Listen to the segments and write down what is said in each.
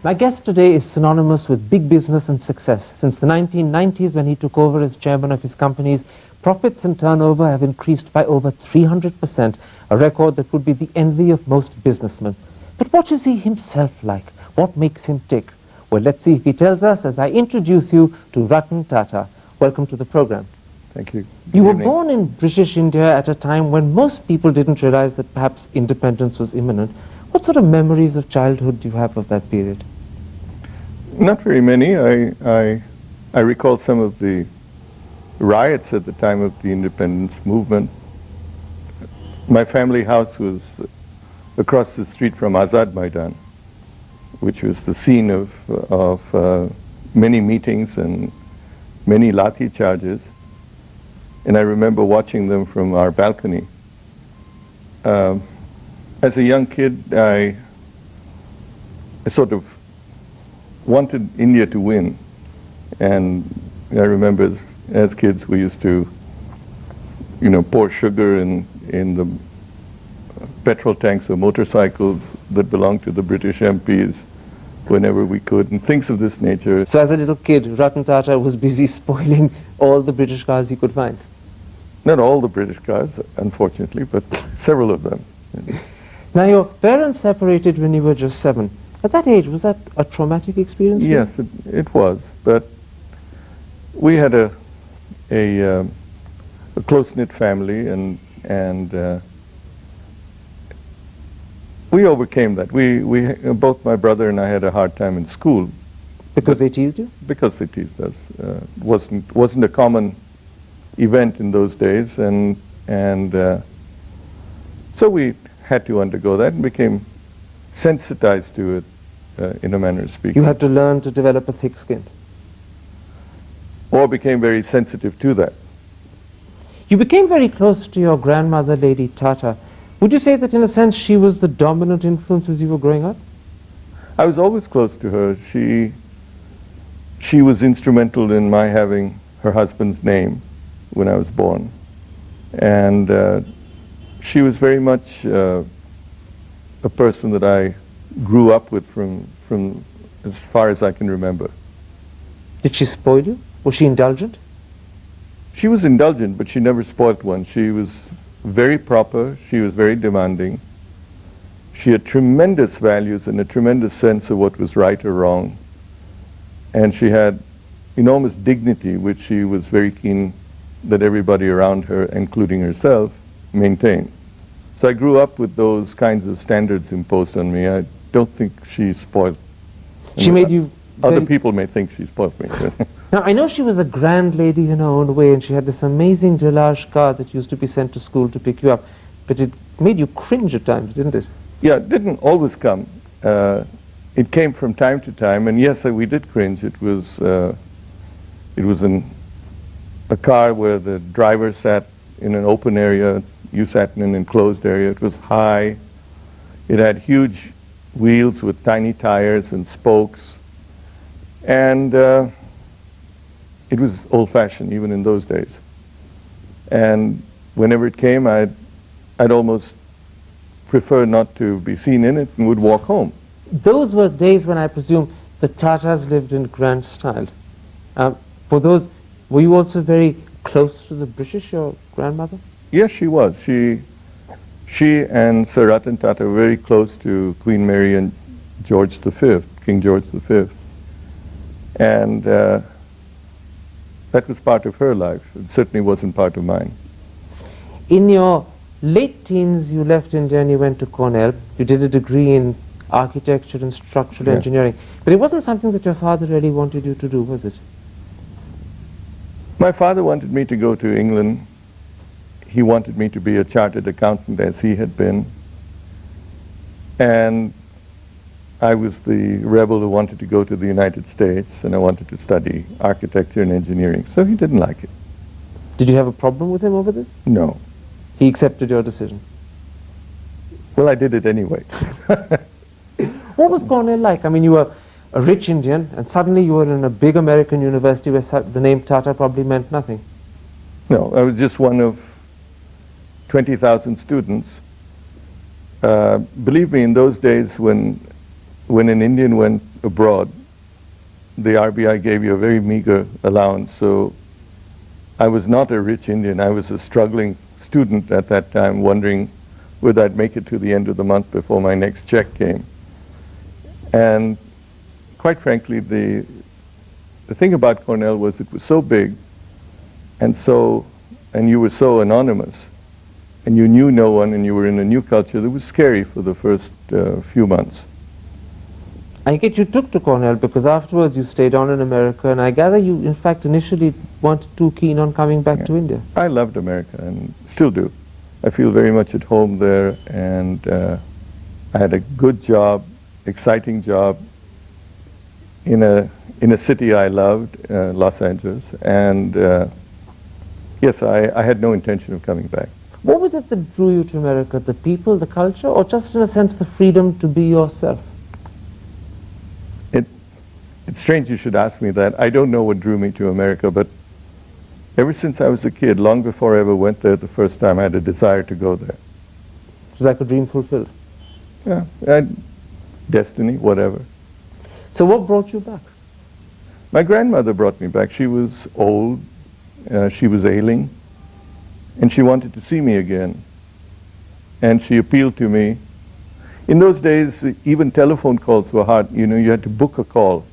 My guest today is synonymous with big business and success. Since the 1990s, when he took over as chairman of his companies, profits and turnover have increased by over 300%, a record that would be the envy of most businessmen. But what is he himself like? What makes him tick? Well, let's see if he tells us as I introduce you to Ratan Tata. Welcome to the program. Thank you. You were born in British India at a time when most people didn't realize that perhaps independence was imminent. What sort of memories of childhood do you have of that period? Not very many. I recall some of the riots at the time of the independence movement. My family house was across the street from Azad Maidan, which was the scene of many meetings and many lathi charges. And I remember watching them from our balcony. As a young kid, I sort of wanted India to win. And I remember as kids we used to, pour sugar in the petrol tanks of motorcycles that belonged to the British MPs whenever we could, and things of this nature. So as a little kid, Ratan Tata was busy spoiling all the British cars he could find? Not all the British cars, unfortunately, but several of them. Now, your parents separated when you were just 7. At that age, was that a traumatic experience for you? Yes, it was. But we had a close-knit family, and we overcame that. We both my brother and I had a hard time in school. Because they teased you? Because they teased us. Wasn't a common event in those days, and so we had to undergo that and became sensitized to it, in a manner of speaking. You had to learn to develop a thick skin. Or became very sensitive to that. You became very close to your grandmother, Lady Tata. Would you say that in a sense she was the dominant influence as you were growing up? I was always close to her. She was instrumental in my having her husband's name when I was born. And she was very much a person that I grew up with from as far as I can remember. Did she spoil you? Was she indulgent? She was indulgent, but she never spoilt one. She was very proper. She was very demanding. She had tremendous values and a tremendous sense of what was right or wrong. And she had enormous dignity, which she was very keen that everybody around her, including herself, maintain. So I grew up with those kinds of standards imposed on me. I don't think she spoiled. She made you... Other people may think she spoiled me. Now, I know she was a grand lady in her own way, and she had this amazing Jalaj car that used to be sent to school to pick you up. But it made you cringe at times, didn't it? Yeah, it didn't always come. It came from time to time, and yes, we did cringe. It was in a car where the driver sat in an open area, you sat in an enclosed area. It was high. It had huge wheels with tiny tires and spokes. And it was old-fashioned, even in those days. And whenever it came, I'd almost prefer not to be seen in it and would walk home. Those were days when I presume the Tatas lived in grand style. For those, were you also very close to the British, your grandmother? Yes, she was. She and Sir Ratan Tata were very close to Queen Mary and George V, King George V. And that was part of her life. It certainly wasn't part of mine. In your late teens, you left India and you went to Cornell. You did a degree in architecture and structural engineering. But it wasn't something that your father really wanted you to do, was it? My father wanted me to go to England. He wanted me to be a chartered accountant as he had been. And I was the rebel who wanted to go to the United States, and I wanted to study architecture and engineering. So he didn't like it. Did you have a problem with him over this? No. He accepted your decision? Well, I did it anyway. What was Cornell like? I mean, you were a rich Indian, and suddenly you were in a big American university where the name Tata probably meant nothing. No, I was just one of 20,000 students. Believe me, in those days when when an Indian went abroad, the RBI gave you a very meager allowance. So I was not a rich Indian. I was a struggling student at that time, wondering whether I'd make it to the end of the month before my next check came. And quite frankly, the thing about Cornell was it was so big and you were so anonymous, and you knew no one, and you were in a new culture that was scary for the first few months. I get you took to Cornell because afterwards you stayed on in America, and I gather you, in fact, initially weren't too keen on coming back to India. I loved America and still do. I feel very much at home there, and I had a good job, exciting job in a city I loved, Los Angeles, and yes, I had no intention of coming back. What was it that drew you to America? The people, the culture, or just in a sense the freedom to be yourself? It's strange you should ask me that. I don't know what drew me to America, but ever since I was a kid, long before I ever went there the first time, I had a desire to go there. It was like a dream fulfilled. Yeah, destiny, whatever. So what brought you back? My grandmother brought me back. She was old, she was ailing, and she wanted to see me again. And she appealed to me. In those days, even telephone calls were hard. You know, you had to book a call,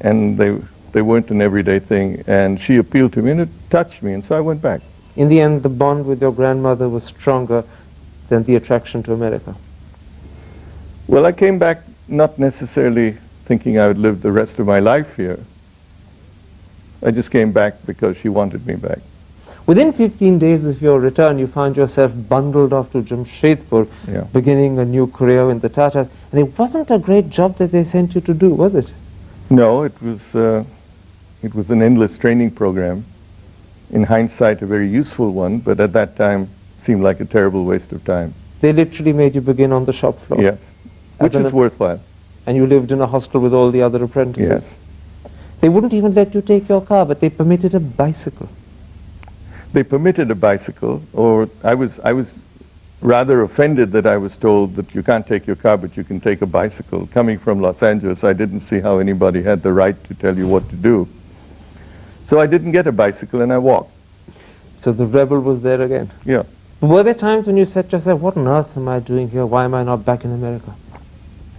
and they weren't an everyday thing. And she appealed to me, and it touched me, and so I went back. In the end, the bond with your grandmother was stronger than the attraction to America. Well, I came back not necessarily thinking I would live the rest of my life here. I just came back because she wanted me back. Within 15 days of your return, you found yourself bundled off to Jamshedpur, beginning a new career in the Tatas. And it wasn't a great job that they sent you to do, was it? No, it was an endless training program. In hindsight, a very useful one, but at that time seemed like a terrible waste of time. They literally made you begin on the shop floor. Yes, which is worthwhile. And you lived in a hostel with all the other apprentices. Yes. They wouldn't even let you take your car, but they permitted a bicycle. They permitted a bicycle, or I was rather offended that I was told that you can't take your car, but you can take a bicycle. Coming from Los Angeles, I didn't see how anybody had the right to tell you what to do. So I didn't get a bicycle, and I walked. So the rebel was there again. Yeah. Were there times when you said to yourself, what on earth am I doing here? Why am I not back in America?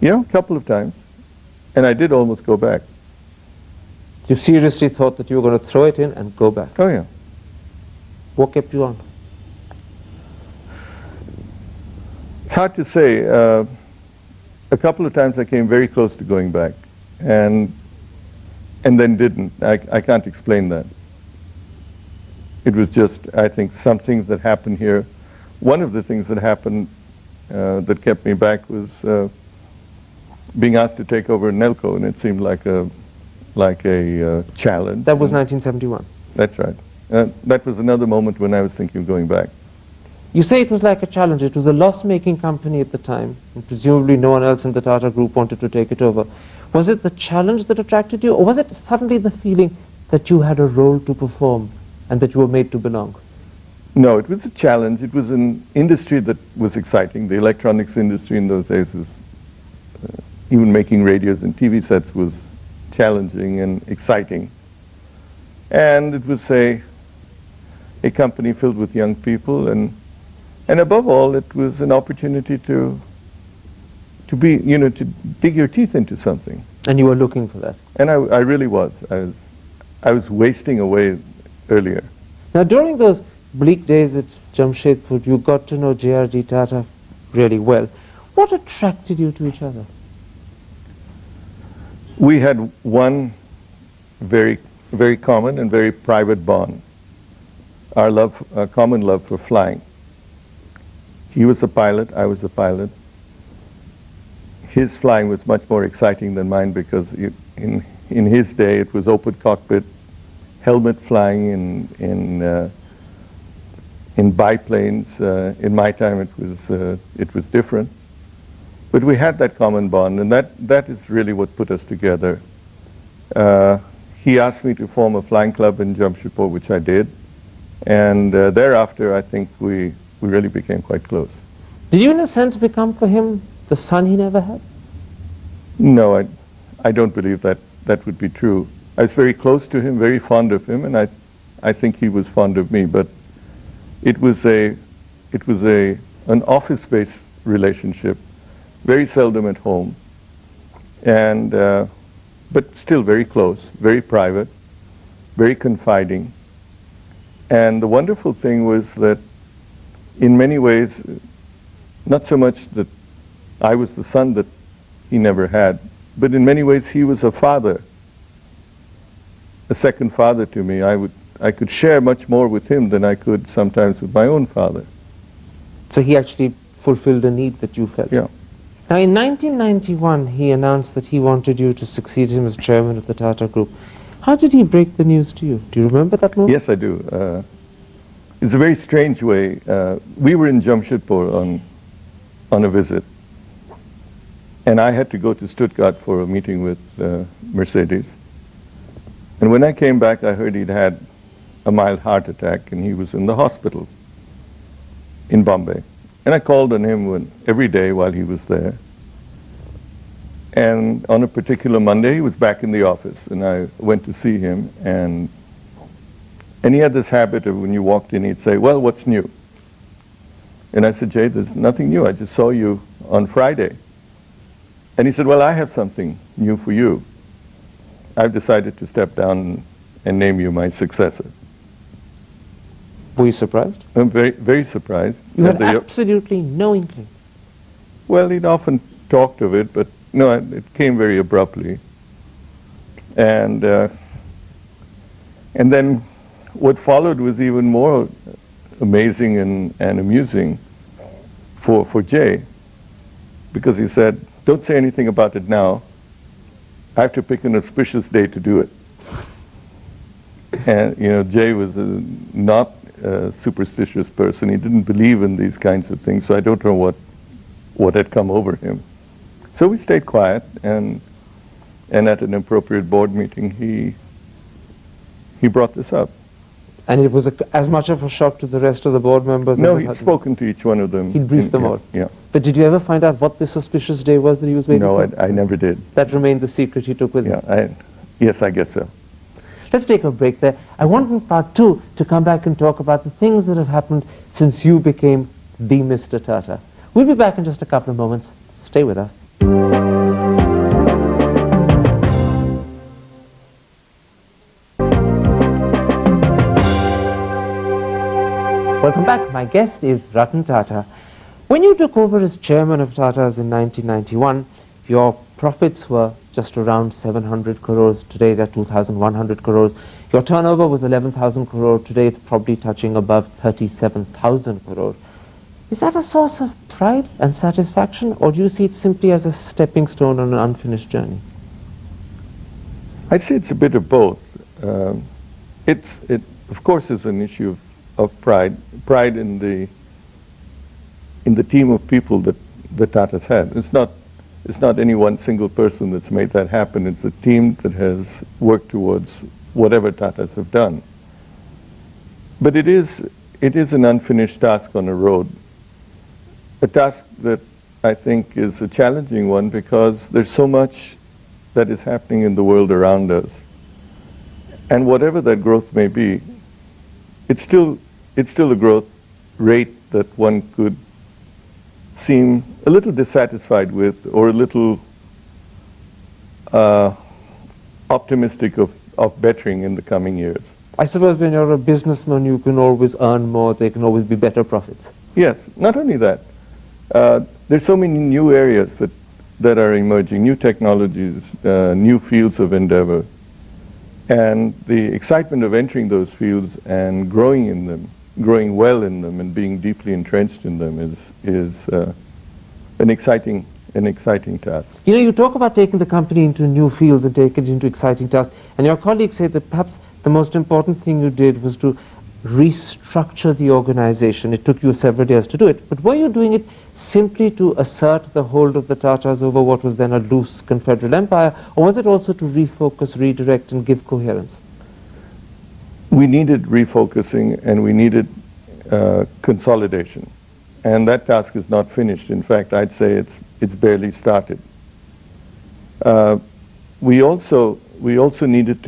Yeah, a couple of times. And I did almost go back. You seriously thought that you were going to throw it in and go back? Oh, yeah. What kept you on? It's hard to say. A couple of times I came very close to going back, and then didn't. I can't explain that. It was just, I think, something that happened here. One of the things that happened that kept me back was being asked to take over Nelco, and it seemed like a challenge. That was 1971. That's right. That was another moment when I was thinking of going back. You say it was like a challenge. It was a loss-making company at the time, and presumably no one else in the Tata Group wanted to take it over. Was it the challenge that attracted you, or was it suddenly the feeling that you had a role to perform and that you were made to belong? No, it was a challenge. It was an industry that was exciting. The electronics industry in those days was, even making radios and TV sets was challenging and exciting. And it was a company filled with young people, and above all, it was an opportunity to be, to dig your teeth into something. And you were looking for that? And I really was. I was wasting away earlier. Now, during those bleak days at Jamshedpur, you got to know J.R.D. Tata really well. What attracted you to each other? We had one very, very common and very private bond. Our common love for flying. He was a pilot, I was a pilot. His flying was much more exciting than mine because in his day it was open cockpit, helmet flying in biplanes. In my time it was different. But we had that common bond, and that is really what put us together. He asked me to form a flying club in Jamshedpur, which I did. And thereafter, I think we really became quite close. Did you, in a sense, become for him the son he never had? No, I don't believe that that would be true. I was very close to him, very fond of him, and I think he was fond of me. But it was an office-based relationship, very seldom at home, and but still very close, very private, very confiding. And the wonderful thing was that, in many ways, not so much that I was the son that he never had, but in many ways he was a father, a second father to me. I could share much more with him than I could sometimes with my own father. So he actually fulfilled a need that you felt. Yeah. Now, in 1991, he announced that he wanted you to succeed him as chairman of the Tata Group. How did he break the news to you? Do you remember that moment? Yes, I do. It's a very strange way. We were in Jamshedpur on a visit, and I had to go to Stuttgart for a meeting with Mercedes. And when I came back, I heard he'd had a mild heart attack, and he was in the hospital in Bombay. And I called on him every day while he was there. And on a particular Monday, he was back in the office, and I went to see him, and he had this habit of, when you walked in, he'd say, "Well, what's new?" And I said, "Jay, there's nothing new. I just saw you on Friday." And he said, "Well, I have something new for you. I've decided to step down and name you my successor." Were you surprised? I'm very, very surprised. You had absolutely no inkling. Well, he'd often talked of it, but no, it came very abruptly. And then what followed was even more amazing and amusing for Jay, because he said, "Don't say anything about it now. I have to pick an auspicious day to do it." And, Jay was not a superstitious person. He didn't believe in these kinds of things, so I don't know what had come over him. So we stayed quiet, and at an appropriate board meeting, he brought this up. And it was as much of a shock to the rest of the board members? No, he'd spoken to each one of them. He'd briefed them all? Yeah. But did you ever find out what this auspicious day was that he was waiting for? No, I never did. That remains a secret he took with him? Yes, I guess so. Let's take a break there. I want in part two to come back and talk about the things that have happened since you became the Mr. Tata. We'll be back in just a couple of moments. Stay with us. Welcome back. My guest is Ratan Tata. When you took over as chairman of Tata's in 1991, your profits were just around 700 crores. Today they're 2,100 crores. Your turnover was 11,000 crores. Today it's probably touching above 37,000 crores. Is that a source of pride and satisfaction, or do you see it simply as a stepping stone on an unfinished journey? I'd say it's a bit of both. It of course is an issue of pride in the team of people that the Tatas had. It's not any one single person that's made that happen. It's a team that has worked towards whatever Tatas have done. But it is an unfinished task on a road. A task that I think is a challenging one, because there's so much that is happening in the world around us. And whatever that growth may be, it's still a growth rate that one could seem a little dissatisfied with, or a little optimistic of bettering in the coming years. I suppose when you're a businessman, you can always earn more. There can always be better profits. Yes, not only that. There's so many new areas that are emerging, new technologies, new fields of endeavor. And the excitement of entering those fields and growing in them, growing well in them, and being deeply entrenched in them is an exciting task. You talk about taking the company into new fields and take it into exciting tasks, and your colleagues say that perhaps the most important thing you did was to restructure the organization. It took you several years to do it, but were you doing it simply to assert the hold of the Tatas over what was then a loose confederal empire, or was it also to refocus, redirect, and give coherence? We needed refocusing, and we needed consolidation, and that task is not finished. In fact, I'd say it's barely started. We also needed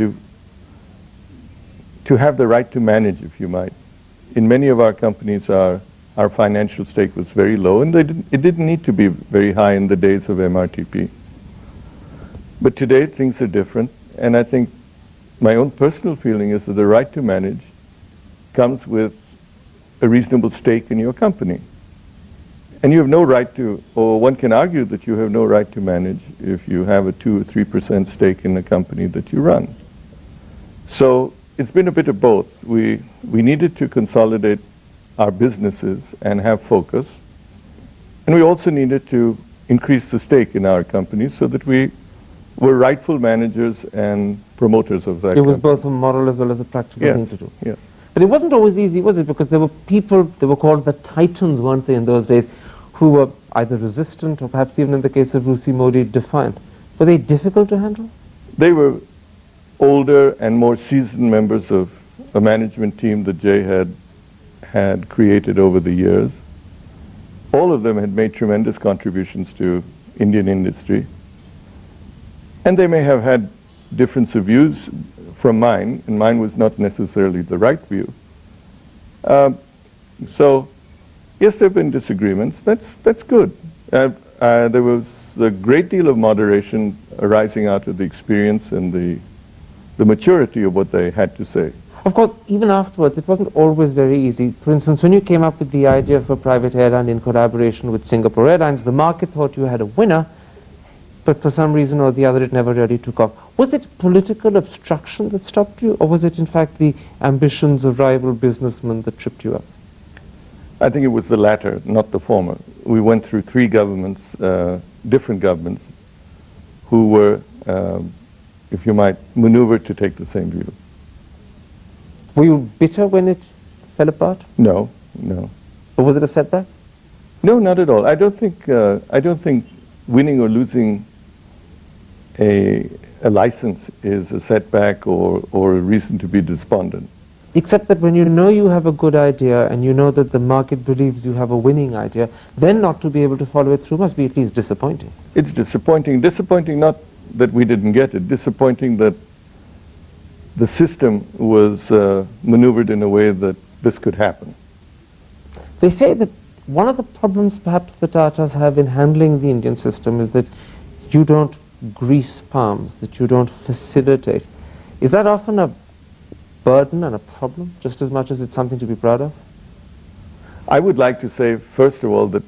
to have the right to manage, if you might. In many of our companies, our financial stake was very low, and it didn't need to be very high in the days of MRTP. But today, things are different, and I think my own personal feeling is that the right to manage comes with a reasonable stake in your company. And you have no right to, or one can argue that you have no right to manage if you have a 2 or 3% stake in a company that you run. So it's been a bit of both. We needed to consolidate our businesses and have focus. And we also needed to increase the stake in our company so that we were rightful managers and promoters of that company. It was both a moral as well as a practical thing to do. Yes. But it wasn't always easy, was it? Because there were people, they were called the titans, weren't they, in those days, who were either resistant or perhaps even in the case of Rusi Modi, defiant. Were they difficult to handle? They were older and more seasoned members of a management team that Jay had created over the years. All of them had made tremendous contributions to Indian industry. And they may have had difference of views from mine, and mine was not necessarily the right view. So, yes, there have been disagreements. That's good. There was a great deal of moderation arising out of the experience and the maturity of what they had to say. Of course, even afterwards, it wasn't always very easy. For instance, when you came up with the idea for a private airline in collaboration with Singapore Airlines, the market thought you had a winner, but for some reason or the other, it never really took off. Was it political obstruction that stopped you, or was it in fact the ambitions of rival businessmen that tripped you up? I think it was the latter, not the former. We went through 3 governments, different governments, who were, if you might, maneuvered to take the same view. Were you bitter when it fell apart? No. Or was it a setback? No, not at all. I don't think winning or losing a license is a setback or a reason to be despondent. Except that when you know you have a good idea and you know that the market believes you have a winning idea, then not to be able to follow it through must be at least disappointing. It's disappointing. Disappointing not that we didn't get it, disappointing that the system was maneuvered in a way that this could happen. They say that one of the problems perhaps the Tatas have in handling the Indian system is that you don't grease palms, that you don't facilitate. Is that often a burden and a problem, just as much as it's something to be proud of? I would like to say, first of all, that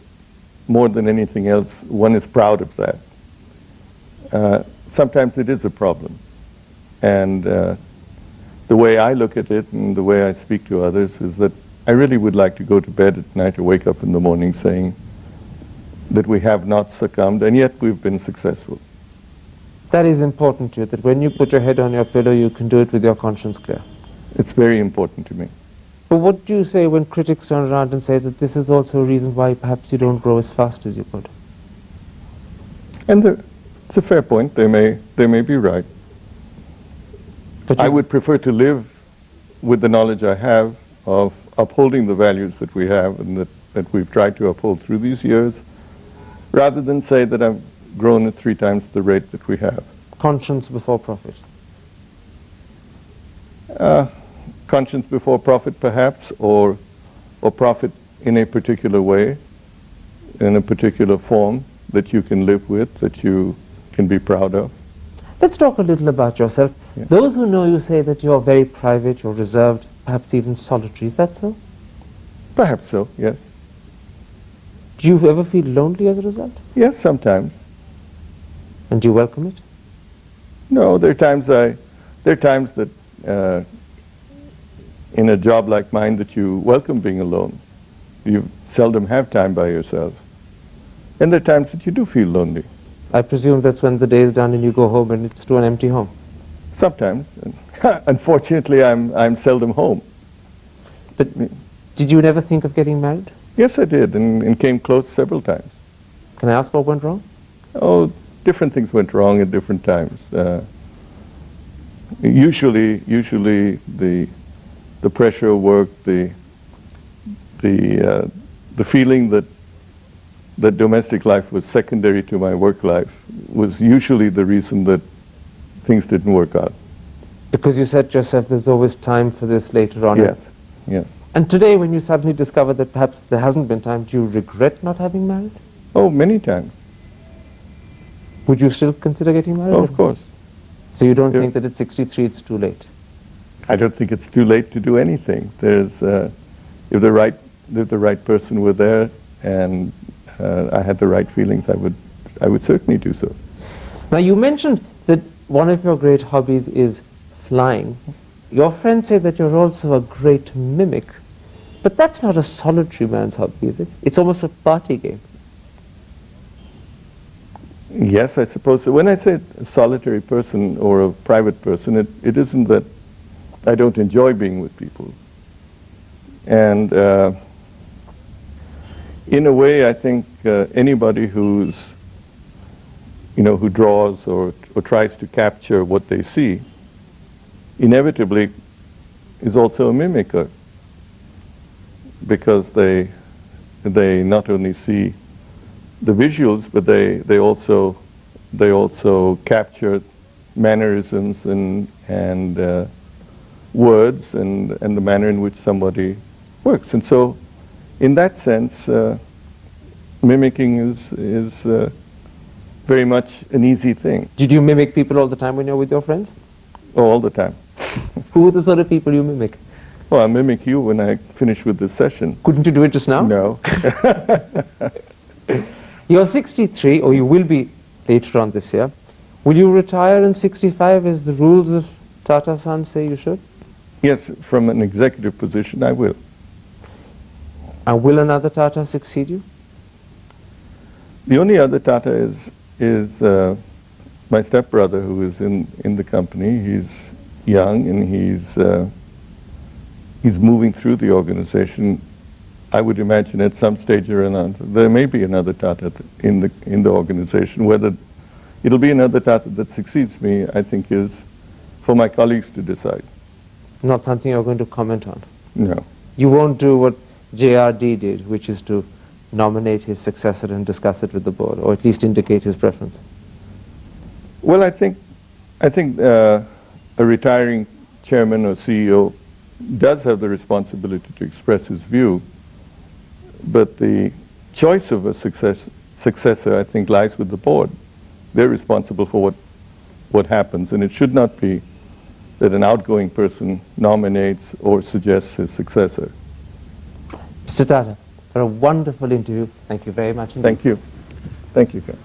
more than anything else, one is proud of that. Sometimes it is a problem. And the way I look at it and the way I speak to others is that I really would like to go to bed at night or wake up in the morning saying that we have not succumbed, and yet we've been successful. That is important to you, that when you put your head on your pillow, you can do it with your conscience clear. It's very important to me. But what do you say when critics turn around and say that this is also a reason why perhaps you don't grow as fast as you could? And it's a fair point. They may be right. But I would prefer to live with the knowledge I have of upholding the values that we have and that we've tried to uphold through these years, rather than say that I've grown at 3 times the rate that we have. Conscience before profit. Conscience before profit, perhaps, or profit in a particular way, in a particular form that you can live with, that you can be proud of. Let's talk a little about yourself. Yeah. Those who know you say that you're very private, you're reserved, perhaps even solitary. Is that so? Perhaps so, yes. Do you ever feel lonely as a result? Yes, sometimes. And do you welcome it? No, there are times that in a job like mine that you welcome being alone. You seldom have time by yourself. And there are times that you do feel lonely. I presume that's when the day is done and you go home and it's to an empty home. Sometimes. Unfortunately, I'm seldom home. But did you never think of getting married? Yes, I did, and came close several times. Can I ask what went wrong? Oh, different things went wrong at different times. Usually the pressure of work, the feeling that that domestic life was secondary to my work life was usually the reason that things didn't work out. Because you said to yourself, there's always time for this later on. Yes, yes. And today, when you suddenly discover that perhaps there hasn't been time, do you regret not having married? Oh, many times. Would you still consider getting married? Oh, of course. So you don't Yeah. think that at 63 it's too late? I don't think it's too late to do anything. If the right person were there and I had the right feelings, I would certainly do so. Now, you mentioned that one of your great hobbies is flying. Your friends say that you're also a great mimic, but that's not a solitary man's hobby, is it? It's almost a party game. Yes, I suppose so. When I say a solitary person or a private person, it isn't that I don't enjoy being with people. And in a way, I think anybody who draws or tries to capture what they see, inevitably is also a mimicker, because they not only see the visuals, but they also capture mannerisms and words and the manner in which somebody works. And so, in that sense, mimicking is very much an easy thing. Did you mimic people all the time when you're with your friends? Oh, all the time. Who are the sort of people you mimic? Well, I mimic you when I finish with this session. Couldn't you do it just now? No. You're 63, or you will be later on this year. Will you retire in 65 as the rules of Tata Sons say you should? Yes, from an executive position, I will. And will another Tata succeed you? The only other Tata is my stepbrother, who is in the company. He's young and he's moving through the organization. I would imagine at some stage or another there may be another Tata in the organization. Whether it'll be another Tata that succeeds me, I think, is for my colleagues to decide. Not something you're going to comment on? No. You won't do what JRD did, which is to nominate his successor and discuss it with the board, or at least indicate his preference? Well, I think a retiring chairman or CEO does have the responsibility to express his view, but the choice of a successor, I think, lies with the board. They're responsible for what happens, and it should not be that an outgoing person nominates or suggests his successor. Mr. Tata, for a wonderful interview. Thank you very much indeed. Thank you. Thank you, Ken.